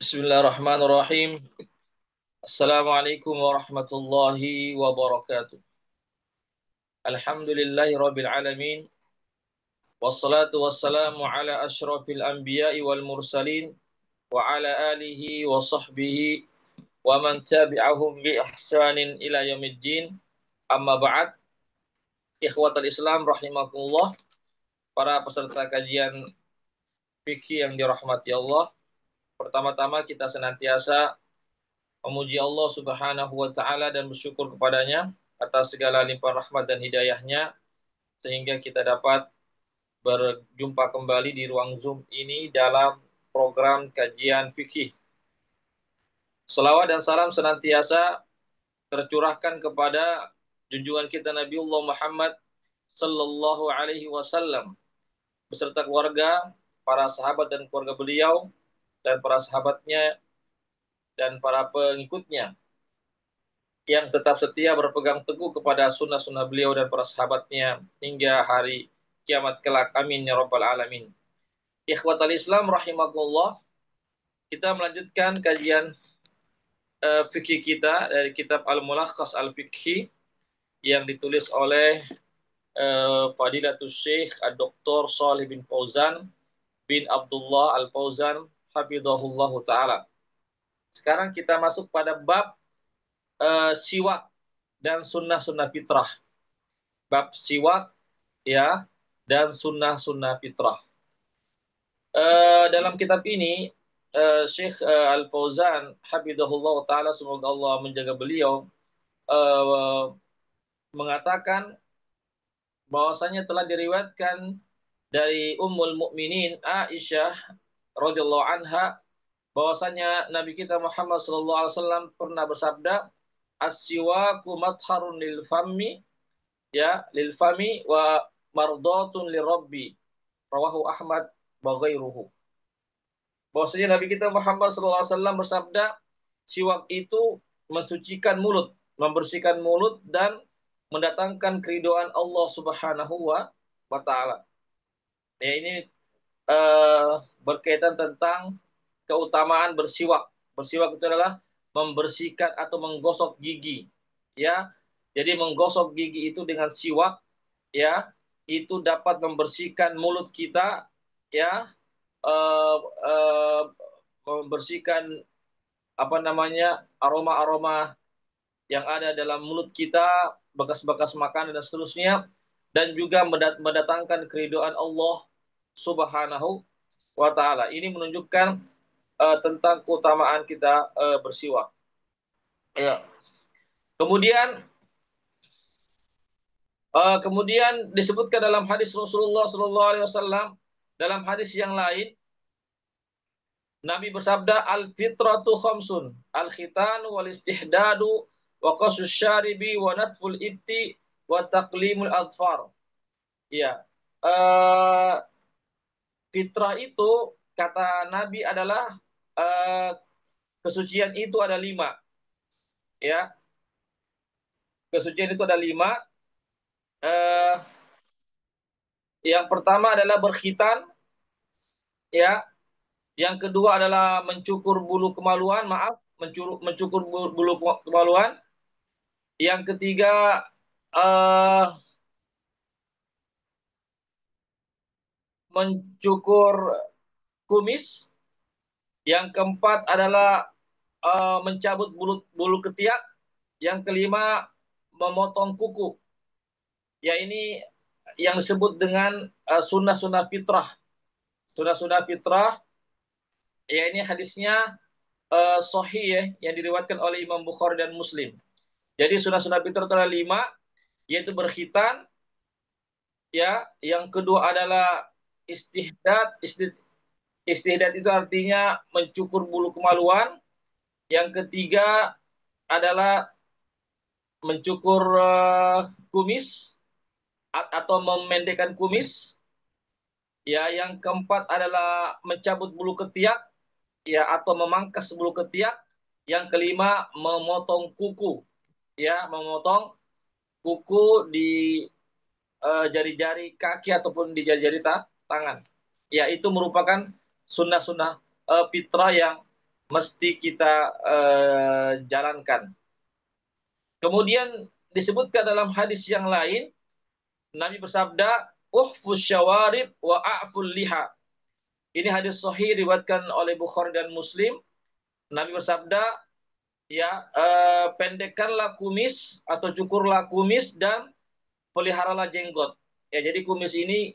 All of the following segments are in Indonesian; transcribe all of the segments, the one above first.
Bismillahirrahmanirrahim. Assalamualaikum warahmatullahi wabarakatuh. Alhamdulillahi rabbil alamin. Wassalatu wassalamu ala asyrafil anbiya'i wal mursalin wa ala alihi wa sahbihi wa man tabi'ahum bi ihsanin ila yaumiddin. Amma ba'd. Ikhwatal Islam rahimakumullah. Para peserta kajian fikih yang dirahmati Allah. Pertama-tama kita senantiasa memuji Allah Subhanahu wa taala dan bersyukur kepadanya atas segala limpahan rahmat dan hidayahnya sehingga kita dapat berjumpa kembali di ruang Zoom ini dalam program kajian fikih. Selawat dan salam senantiasa tercurahkan kepada junjungan kita Nabiullah Muhammad sallallahu alaihi wasallam beserta keluarga, para sahabat dan keluarga beliau dan para sahabatnya dan para pengikutnya yang tetap setia berpegang teguh kepada sunnah-sunnah beliau dan para sahabatnya hingga hari kiamat kelak. Amin ya rabbal alamin. Ikhwatal Islam rahimakumullah, kita melanjutkan kajian fikih kita dari kitab Al-Mulakhas Al-Fiqhi yang ditulis oleh Fadilatul Syekh Dr. Shalih bin Fauzan bin Abdullah Al-Fauzan hafizahullahu taala. Sekarang kita masuk pada bab siwak dan sunnah-sunnah fitrah. Bab siwak ya dan sunnah-sunnah fitrah. Dalam kitab ini Syekh Al-Fauzan hafizahullah taala, semoga Allah menjaga beliau, mengatakan bahwasanya telah diriwayatkan dari Ummul Mukminin Aisyah radhiyallahu anha bahwasanya Nabi kita Muhammad sallallahu alaihi wasallam pernah bersabda, as-siwaku matharun lil fami wa mardatun lirabbi, rawahu Ahmad wa ghairuhu. Bahwasanya Nabi kita Muhammad SAW bersabda, siwak itu mensucikan mulut, membersihkan mulut dan mendatangkan keridhaan Allah Subhanahu wa taala. Ya, ini berkaitan tentang keutamaan bersiwak. Bersiwak itu adalah membersihkan atau menggosok gigi. Ya. Jadi menggosok gigi itu dengan siwak, ya, itu dapat membersihkan mulut kita, ya, membersihkan aroma-aroma yang ada dalam mulut kita, bekas-bekas makanan dan seterusnya, dan juga mendatangkan keridhaan Allah Subhanahu wa taala. Ini menunjukkan tentang keutamaan kita bersiwak. Ya. Kemudian disebutkan dalam hadis Rasulullah sallallahu alaihi wasallam, dalam hadis yang lain Nabi bersabda, al-fitratu khamsun, al-khitanu wal istihdadu wa qasus syaribi wa natful ibti wa taqlimul adfar. Ya. Fitrah itu kata Nabi adalah kesucian itu ada 5. Ya. Kesucian itu ada 5. Yang pertama adalah berkhitan, ya. Yang kedua adalah mencukur bulu kemaluan, mencukur bulu kemaluan. Yang ketiga mencukur kumis. Yang keempat adalah mencabut bulu ketiak. Yang kelima memotong kuku. Ya, ini yang disebut dengan sunnah-sunnah fitrah. Sunnah-sunnah fitrah, ya, ini hadisnya sahih, ya, yang diriwayatkan oleh Imam Bukhari dan Muslim. Jadi sunnah-sunnah fitrah itu ada 5, yaitu berkhitan, ya. Yang kedua adalah istihdad. Istihdad itu artinya mencukur bulu kemaluan. Yang ketiga adalah mencukur kumis atau memendekkan kumis. Ya, yang keempat adalah mencabut bulu ketiak, ya, atau memangkas bulu ketiak. Yang kelima memotong kuku, ya, memotong kuku di jari-jari kaki ataupun di jari-jari tangan. Ya, itu merupakan sunnah-sunnah fitrah yang mesti kita jalankan. Kemudian disebutkan dalam hadis yang lain, Nabi bersabda, "Uhfus syawarib wa a'ful liha." Ini hadis sahih diriwayatkan oleh Bukhari dan Muslim. Nabi bersabda, ya, pendekkanlah kumis atau cukurlah kumis dan peliharalah jenggot. Ya, jadi kumis ini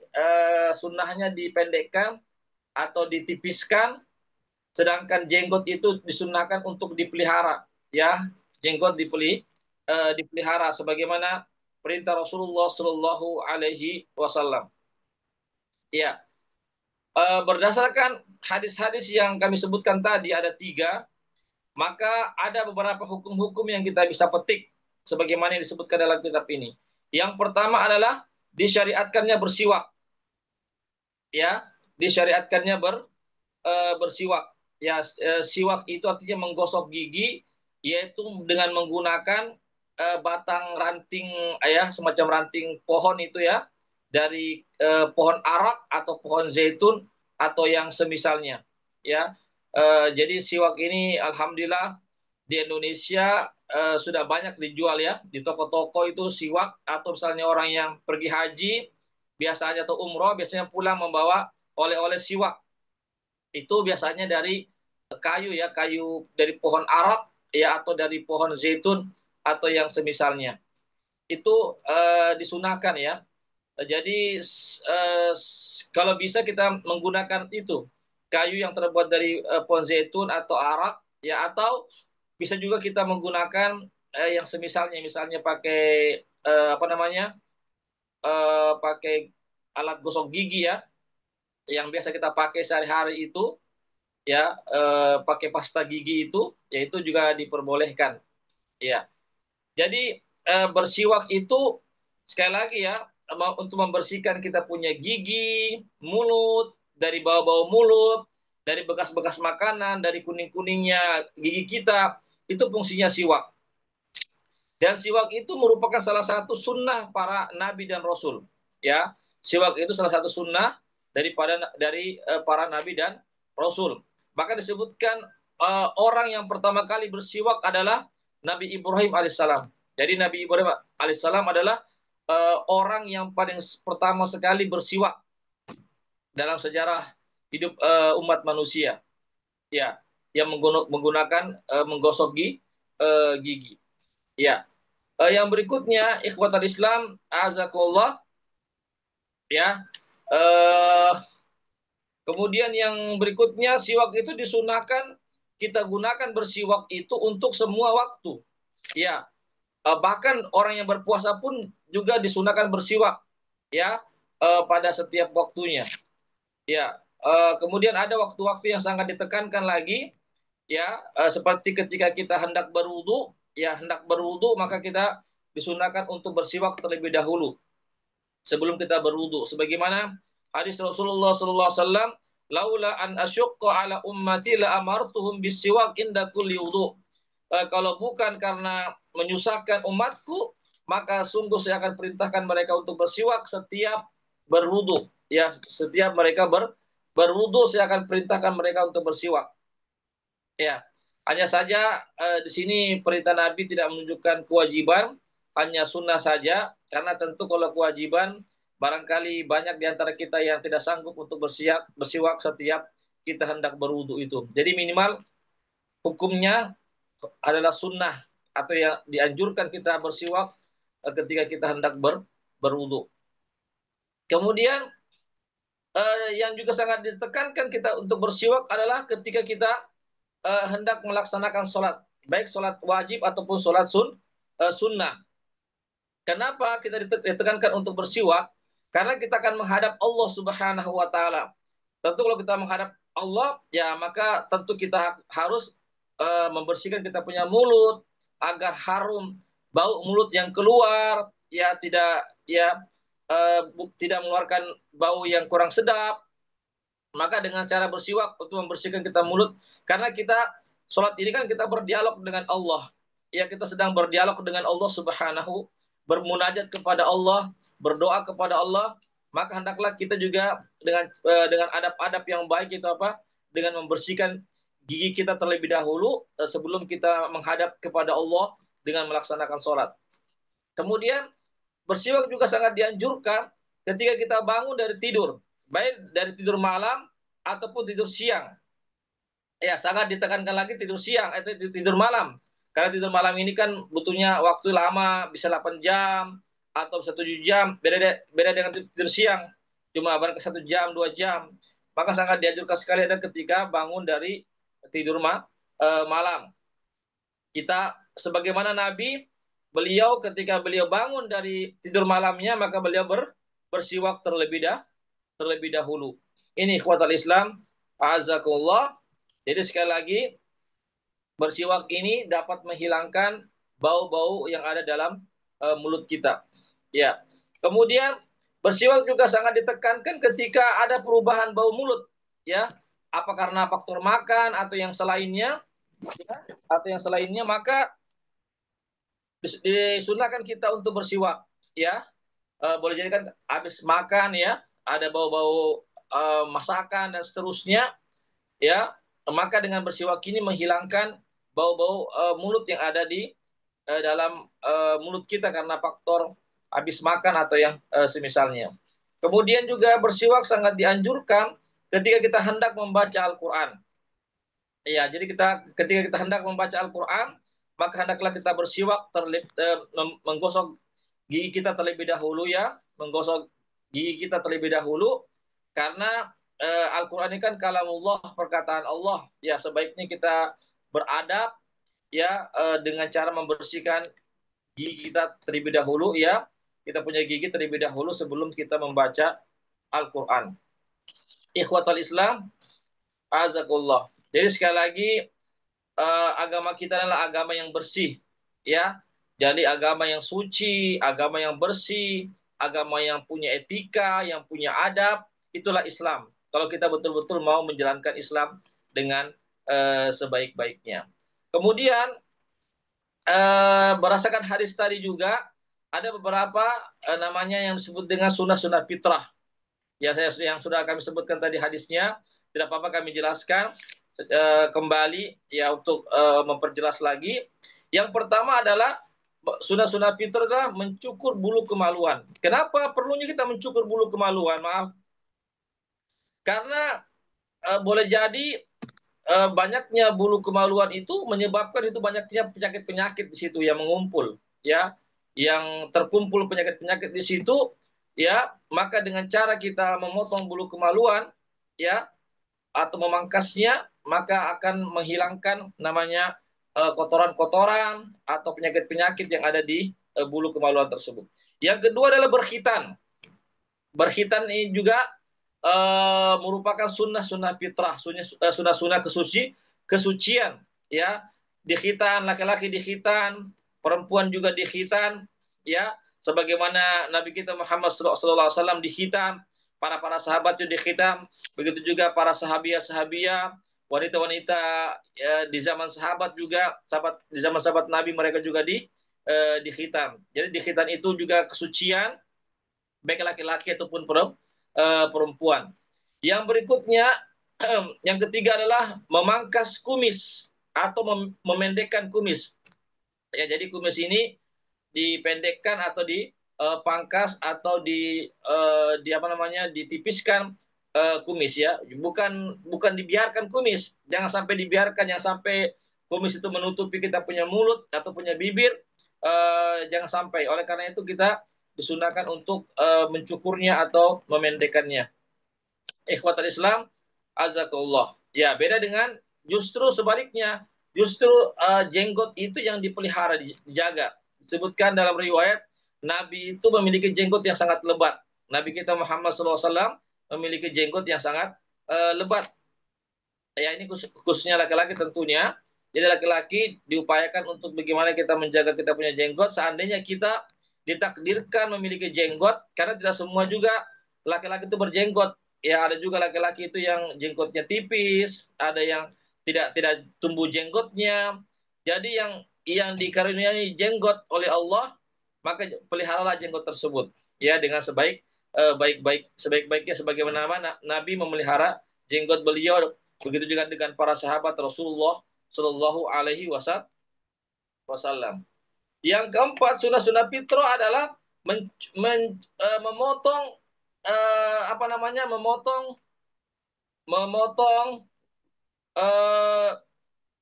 sunnahnya dipendekkan atau ditipiskan, sedangkan jenggot itu disunnahkan untuk dipelihara. Ya, jenggot dipelihara sebagaimana perintah Rasulullah Shallallahu Alaihi Wasallam. Ya, berdasarkan hadis-hadis yang kami sebutkan tadi ada 3, maka ada beberapa hukum-hukum yang kita bisa petik sebagaimana yang disebutkan dalam kitab ini. Yang pertama adalah disyariatkannya bersiwak. Ya, disyariatkannya bersiwak. Ya, siwak itu artinya menggosok gigi, yaitu dengan menggunakan batang ranting, ya, semacam ranting pohon itu ya, dari pohon arak atau pohon zaitun atau yang semisalnya. Ya, jadi siwak ini alhamdulillah di Indonesia sudah banyak dijual ya di toko-toko itu siwak, atau misalnya orang yang pergi haji biasanya atau umroh biasanya pulang membawa oleh-oleh siwak. Itu biasanya dari kayu ya, kayu dari pohon arak ya, atau dari pohon zaitun atau yang semisalnya. Itu disunahkan ya. Jadi kalau bisa kita menggunakan itu kayu yang terbuat dari pohon zaitun atau arak ya, atau bisa juga kita menggunakan yang semisalnya, misalnya pakai apa namanya, pakai alat gosok gigi ya, yang biasa kita pakai sehari-hari itu ya, pakai pasta gigi itu, ya itu juga diperbolehkan ya. Jadi bersiwak itu sekali lagi ya, untuk membersihkan kita punya gigi, mulut, dari bau-bau mulut, dari bekas-bekas makanan, dari kuning-kuningnya gigi kita, itu fungsinya siwak. Dan siwak itu merupakan salah satu sunnah para nabi dan rasul. Ya, siwak itu salah satu sunnah dari para nabi dan rasul. Bahkan disebutkan orang yang pertama kali bersiwak adalah Nabi Ibrahim alaihissalam. Jadi Nabi Ibrahim alaihissalam adalah orang yang paling pertama sekali bersiwak dalam sejarah hidup umat manusia. Ya, yang menggunakan menggosok gigi. Ya. Yang berikutnya ikhwatal Islam azakullah ya. Eh, Kemudian yang berikutnya siwak itu disunahkan kita gunakan bersiwak itu untuk semua waktu. Ya, bahkan orang yang berpuasa pun juga disunahkan bersiwak ya, pada setiap waktunya. Ya, kemudian ada waktu-waktu yang sangat ditekankan lagi ya, seperti ketika kita hendak berwudu, ya hendak berwudu maka kita disunahkan untuk bersiwak terlebih dahulu sebelum kita berwudu. Sebagaimana hadis Rasulullah sallallahu alaihi wasallam, "Laula an asyqa ala ummati la amartuhum bisiwak inda kulli wudu." Kalau bukan karena menyusahkan umatku, maka sungguh saya akan perintahkan mereka untuk bersiwak setiap berwudu. Ya, setiap mereka berwudu saya akan perintahkan mereka untuk bersiwak. Ya, hanya saja di sini perintah Nabi tidak menunjukkan kewajiban, hanya sunnah saja, karena tentu kalau kewajiban, barangkali banyak di antara kita yang tidak sanggup untuk bersiwak setiap kita hendak berwudu itu. Jadi minimal hukumnya adalah sunnah, atau yang dianjurkan kita bersiwak ketika kita hendak berwudu. Kemudian yang juga sangat ditekankan kita untuk bersiwak adalah ketika kita hendak melaksanakan sholat, baik sholat wajib ataupun sholat sunnah. Kenapa kita ditekankan untuk bersiwak? Karena kita akan menghadap Allah Subhanahu wa Ta'ala. Tentu kalau kita menghadap Allah, ya maka tentu kita harus membersihkan kita punya mulut agar harum, bau mulut yang keluar ya tidak mengeluarkan bau yang kurang sedap. Maka dengan cara bersiwak untuk membersihkan kita mulut, karena kita sholat ini kan kita berdialog dengan Allah. Ya, kita sedang berdialog dengan Allah Subhanahu, bermunajat kepada Allah, berdoa kepada Allah, maka hendaklah kita juga dengan adab-adab yang baik itu apa? Dengan membersihkan gigi kita terlebih dahulu sebelum kita menghadap kepada Allah dengan melaksanakan sholat. Kemudian bersiwak juga sangat dianjurkan ketika kita bangun dari tidur, baik dari tidur malam ataupun tidur siang. Ya, sangat ditekankan lagi tidur siang, tidur malam. Karena tidur malam ini kan butuhnya waktu lama, bisa 8 jam atau bisa 7 jam. Beda dengan tidur siang, cuma barangkali 1 jam, 2 jam. Maka sangat dianjurkan sekali ada ketika bangun dari tidur malam. Kita sebagaimana Nabi, beliau ketika beliau bangun dari tidur malamnya, maka beliau bersiwak terlebih dahulu. Ini ikhwatal Islam, azakullah. Jadi sekali lagi, bersiwak ini dapat menghilangkan bau-bau yang ada dalam mulut kita. Ya. Kemudian bersiwak juga sangat ditekankan ketika ada perubahan bau mulut, ya. Apa karena faktor makan atau yang selainnya, ya, maka disunahkan kita untuk bersiwak, ya. Boleh jadi kan habis makan, ya, ada bau-bau masakan dan seterusnya, ya, maka dengan bersiwak ini menghilangkan bau-bau mulut yang ada di dalam mulut kita karena faktor habis makan atau yang semisalnya. Kemudian juga bersiwak sangat dianjurkan ketika kita hendak membaca Al-Quran. Ya, jadi ketika kita hendak membaca Al-Quran, maka hendaklah kita bersiwak menggosok gigi kita terlebih dahulu, ya, menggosok gigi kita terlebih dahulu, karena Al-Quran ini kan kalamullah, perkataan Allah, ya, sebaiknya kita beradab, ya, dengan cara membersihkan gigi kita terlebih dahulu, ya, kita punya gigi terlebih dahulu sebelum kita membaca Al-Quran. Ikhwatal Islam, azakullah. Jadi sekali lagi, agama kita adalah agama yang bersih, ya. Jadi agama yang suci, agama yang bersih, agama yang punya etika, yang punya adab, itulah Islam. Kalau kita betul-betul mau menjalankan Islam dengan sebaik-baiknya. Kemudian berdasarkan hadis tadi juga ada beberapa namanya yang disebut dengan sunnah-sunnah fitrah. Ya, yang sudah kami sebutkan tadi hadisnya, tidak apa-apa kami jelaskan kembali, ya, untuk memperjelas lagi. Yang pertama adalah sunnah-sunnah fitrah adalah mencukur bulu kemaluan. Kenapa perlunya kita mencukur bulu kemaluan? Maaf. Karena boleh jadi banyaknya bulu kemaluan itu menyebabkan itu banyaknya penyakit-penyakit di situ yang mengumpul, ya, yang terkumpul penyakit-penyakit di situ, ya. Maka dengan cara kita memotong bulu kemaluan, ya, atau memangkasnya, maka akan menghilangkan namanya kotoran-kotoran atau penyakit-penyakit yang ada di bulu kemaluan tersebut. Yang kedua adalah berkhitan. Berkhitan ini juga merupakan sunnah-sunnah fitrah, sunnah-sunnah kesucian, ya. Dikhitan, laki-laki dikhitan, perempuan juga dikhitan, ya. Sebagaimana Nabi kita Muhammad SAW dikhitan, para sahabat juga dikhitan, begitu juga para sahabiah, wanita-wanita, ya, di zaman sahabat juga, di zaman sahabat Nabi, mereka juga dikhitan. Jadi dikhitan itu juga kesucian, baik laki-laki ataupun perempuan. Yang berikutnya, yang ketiga adalah memangkas kumis atau memendekkan kumis. Ya, jadi kumis ini dipendekkan atau dipangkas atau ditipiskan kumis, ya. Bukan dibiarkan kumis. Jangan sampai dibiarkan, yang sampai kumis itu menutupi kita punya mulut atau punya bibir. Jangan sampai. Oleh karena itu kita disunahkan untuk mencukurnya atau memendekkannya. Ikhwatul Islam, azakullah. Ya, beda dengan justru sebaliknya. Justru jenggot itu yang dipelihara, dijaga. Disebutkan dalam riwayat, Nabi itu memiliki jenggot yang sangat lebat. Nabi kita Muhammad SAW memiliki jenggot yang sangat lebat. Ya, ini khususnya laki-laki tentunya. Jadi laki-laki diupayakan untuk bagaimana kita menjaga kita punya jenggot. Seandainya kita ditakdirkan memiliki jenggot, karena tidak semua juga laki-laki itu berjenggot. Ya, ada juga laki-laki itu yang jenggotnya tipis, ada yang tidak tumbuh jenggotnya. Jadi yang dikaruniai jenggot oleh Allah, maka peliharalah jenggot tersebut, ya, dengan sebaik-baiknya, sebagaimana Nabi memelihara jenggot beliau Begitu juga dengan para sahabat Rasulullah Shallallahu Alaihi Wasallam. Yang keempat, sunnah-sunnah fitrah adalah memotong apa namanya, memotong eh,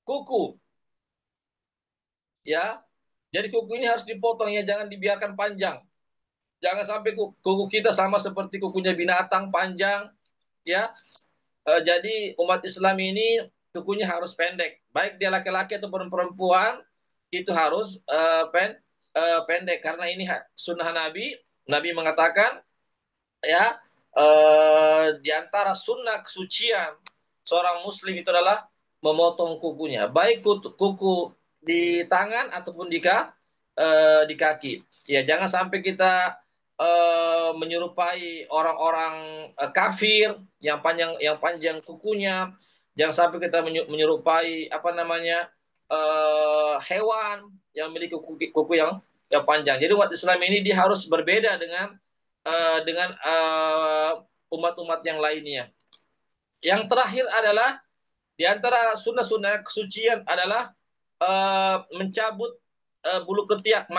kuku, ya. Jadi kuku ini harus dipotong ya, jangan dibiarkan panjang. Jangan sampai kuku kita sama seperti kukunya binatang panjang, ya. Jadi umat Islam ini kukunya harus pendek. Baik dia laki-laki ataupun perempuan itu harus pendek karena ini sunnah Nabi. Nabi mengatakan ya di antara sunnah kesucian seorang muslim itu adalah memotong kukunya, baik kuku di tangan ataupun di kaki. Ya, jangan sampai kita menyerupai orang-orang kafir yang panjang kukunya. Jangan sampai kita menyerupai apa namanya hewan yang memiliki kuku yang panjang. Jadi umat Islam ini dia harus berbeda dengan umat-umat yang lainnya. Yang terakhir adalah di antara sunnah-sunnah kesucian adalah mencabut bulu ketiak,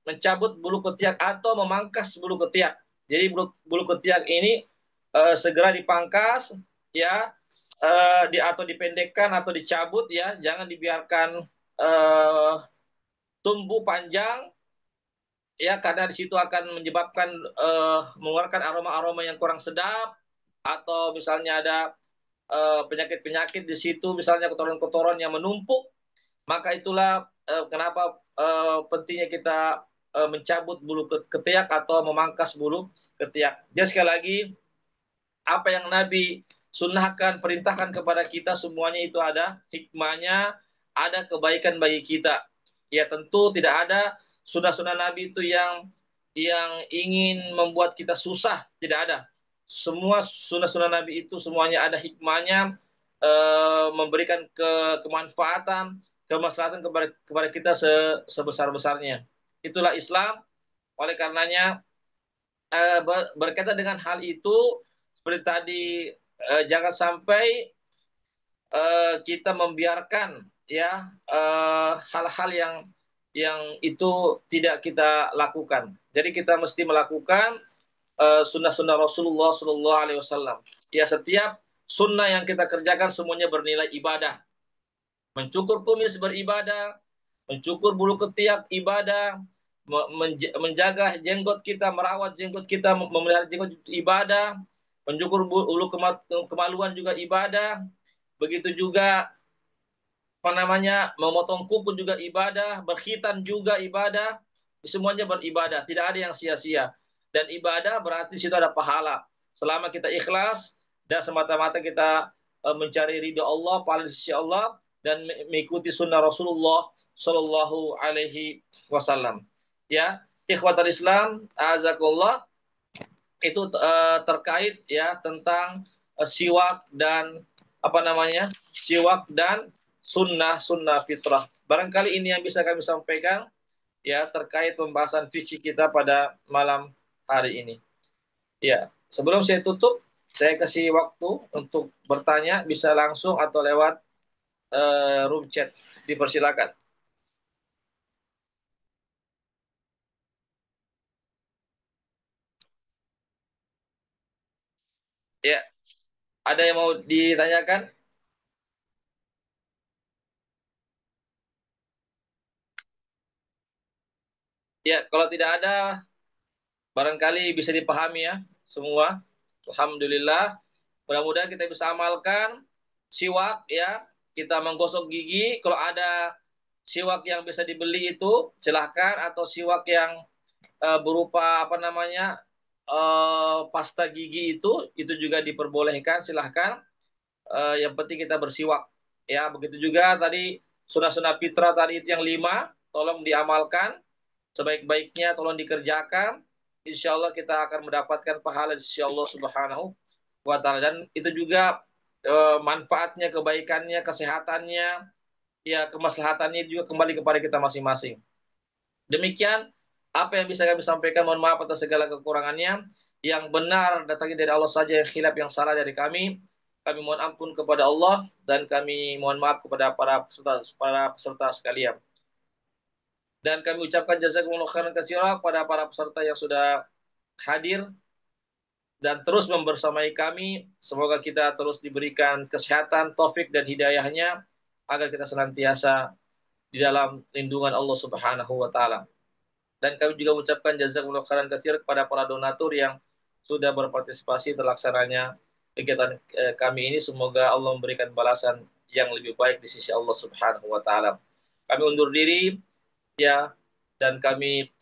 mencabut bulu ketiak atau memangkas bulu ketiak. Jadi bulu ketiak ini segera dipangkas, ya, atau dipendekkan atau dicabut, ya, jangan dibiarkan tumbuh panjang, ya, karena di situ akan menyebabkan mengeluarkan aroma-aroma yang kurang sedap, atau misalnya ada penyakit-penyakit di situ, misalnya kotoran-kotoran yang menumpuk. Maka itulah kenapa pentingnya kita mencabut bulu ketiak atau memangkas bulu ketiak. Jadi sekali lagi, apa yang Nabi sunnahkan, perintahkan kepada kita, semuanya itu ada hikmahnya, ada kebaikan bagi kita. Ya, tentu tidak ada sunnah-sunnah Nabi itu yang ingin membuat kita susah, tidak ada. Semua sunnah-sunnah Nabi itu semuanya ada hikmahnya, memberikan kemanfaatan, kemaslahatan kepada kita sebesar-besarnya. Itulah Islam. Oleh karenanya berkaitan dengan hal itu, seperti tadi, jangan sampai kita membiarkan, ya, hal-hal yang itu tidak kita lakukan. Jadi kita mesti melakukan sunnah-sunnah Rasulullah Sallallahu Alaihi Wasallam. Ya, setiap sunnah yang kita kerjakan semuanya bernilai ibadah. Mencukur kumis beribadah, mencukur bulu ketiak ibadah, menjaga jenggot kita, merawat jenggot kita, memelihara jenggot ibadah, mencukur bulu kemaluan juga ibadah. Begitu juga apa namanya, memotong kuku juga ibadah, berkhitan juga ibadah, semuanya beribadah, tidak ada yang sia-sia. Dan ibadah berarti situ ada pahala. Selama kita ikhlas dan semata-mata kita mencari ridho Allah, pahala di sisi Allah, dan mengikuti sunnah Rasulullah Shallallahu Alaihi Wasallam. Ya, ikhwatal Islam, azakullah, itu terkait, ya, tentang siwak dan apa namanya, siwak dan sunnah fitrah. Barangkali ini yang bisa kami sampaikan, ya, terkait pembahasan fikih kita pada malam hari ini. Ya, sebelum saya tutup, saya kasih waktu untuk bertanya, bisa langsung atau lewat room chat. Dipersilakan. Ya, ada yang mau ditanyakan? Ya, kalau tidak ada, barangkali bisa dipahami ya semua. Alhamdulillah. Mudah-mudahan kita bisa amalkan siwak, ya. Kita menggosok gigi. Kalau ada siwak yang bisa dibeli itu silahkan, atau siwak yang berupa apa namanya pasta gigi itu juga diperbolehkan, silahkan. Yang penting kita bersiwak, ya. Begitu juga tadi sunnah-sunnah fitrah tadi itu yang 5, tolong diamalkan sebaik-baiknya, tolong dikerjakan. Insya Allah kita akan mendapatkan pahala di sisi Allah Subhanahu wa Ta'ala. Dan itu juga manfaatnya, kebaikannya, kesehatannya, ya, kemaslahatannya juga kembali kepada kita masing-masing. Demikian apa yang bisa kami sampaikan. Mohon maaf atas segala kekurangannya. Yang benar datangnya dari Allah saja, yang khilaf, yang salah dari kami. kami mohon ampun kepada Allah dan kami mohon maaf kepada para peserta sekalian. Dan kami ucapkan jazakumullah khairan katsira kepada para peserta yang sudah hadir dan terus membersamai kami. Semoga kita terus diberikan kesehatan, taufik dan hidayahnya agar kita senantiasa di dalam lindungan Allah Subhanahu wa taala. Dan kami juga mengucapkan jazakumullah khairan katsir kepada para donatur yang sudah berpartisipasi terlaksananya kegiatan kami ini. Semoga Allah memberikan balasan yang lebih baik di sisi Allah Subhanahu wa taala. Kami undur diri ya, dan kami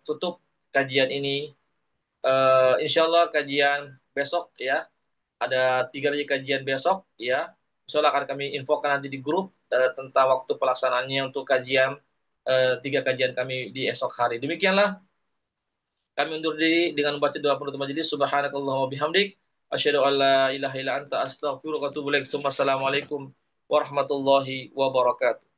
tutup kajian ini. Insya Allah kajian besok ya, ada 3 kali kajian besok ya. Insya Allah akan kami infokan nanti di grup tentang waktu pelaksanaannya untuk kajian 3 kajian kami di esok hari. Demikianlah kami undur diri dengan membaca doa penutup majelis. Subhanakallahumma bihamdik asyhadu an la ilaha illa anta astaghfiruka wa atubu ilaik. Wassalamualaikum warahmatullahi wabarakatuh.